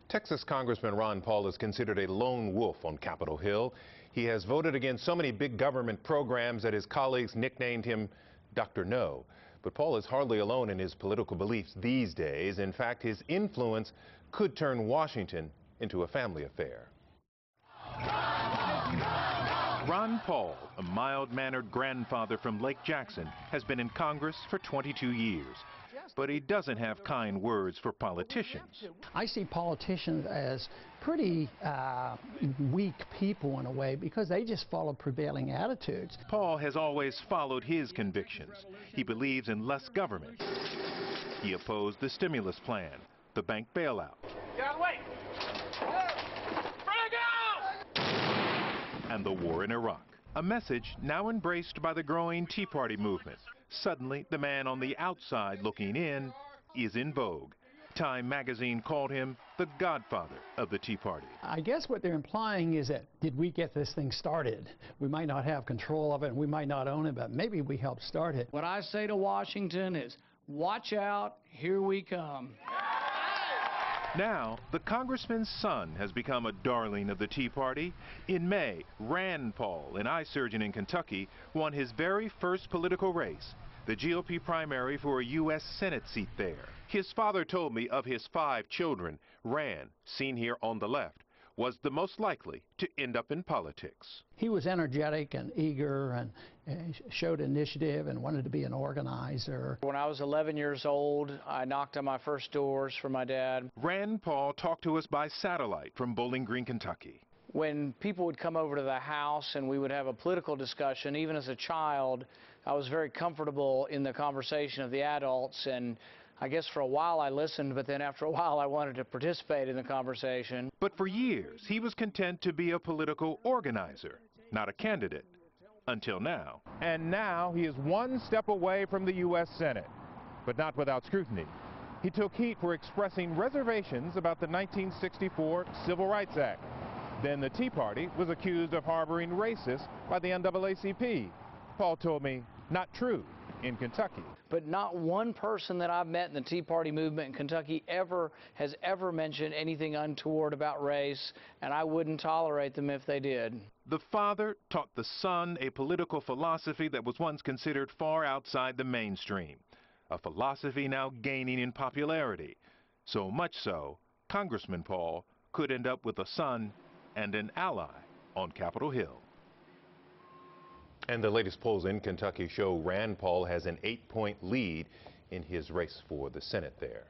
Texas Congressman Ron Paul is considered a lone wolf on Capitol Hill. He has voted against so many big government programs that his colleagues nicknamed him Dr. No. But Paul is hardly alone in his political beliefs these days. In fact, his influence could turn Washington into a family affair. Ron Paul, a mild-mannered grandfather from Lake Jackson, has been in Congress for 22 years. But he doesn't have kind words for politicians. I see politicians as pretty weak people in a way because they just follow prevailing attitudes. Paul has always followed his convictions. He believes in less government. He opposed the stimulus plan, the bank bailout. Get out of the way! And the war in Iraq, a message now embraced by the growing Tea Party movement. Suddenly, the man on the outside looking in is in vogue. Time magazine called him the godfather of the Tea Party. I guess what they're implying is that, did we get this thing started? We might not have control of it and we might not own it, but maybe we helped start it. What I say to Washington is, watch out, here we come. Now, the congressman's son has become a darling of the Tea Party. In May, Rand Paul, an eye surgeon in Kentucky, won his very first political race, the GOP primary for a U.S. Senate seat there. His father told me of his 5 children, Rand, seen here on the left, was the most likely to end up in politics. He was energetic and eager and showed initiative and wanted to be an organizer. When I was 11 years old, I knocked on my first doors for my dad. Rand Paul talked to us by satellite from Bowling Green, Kentucky. When people would come over to the house and we would have a political discussion, even as a child, I was very comfortable in the conversation of the adults, and I guess for a while I listened, but then after a while I wanted to participate in the conversation. But for years, he was content to be a political organizer, not a candidate, until now. And now he is one step away from the U.S. Senate, but not without scrutiny. He took heat for expressing reservations about the 1964 Civil Rights Act. Then the Tea Party was accused of harboring racists by the NAACP. Paul told me, not true in Kentucky. But not one person that I've met in the Tea Party movement in Kentucky has ever mentioned anything untoward about race, and I wouldn't tolerate them if they did. The father taught the son a political philosophy that was once considered far outside the mainstream, a philosophy now gaining in popularity. So much so, Congressman Paul could end up with a son and an ally on Capitol Hill. And the latest polls in Kentucky show Rand Paul has an 8-point lead in his race for the Senate there.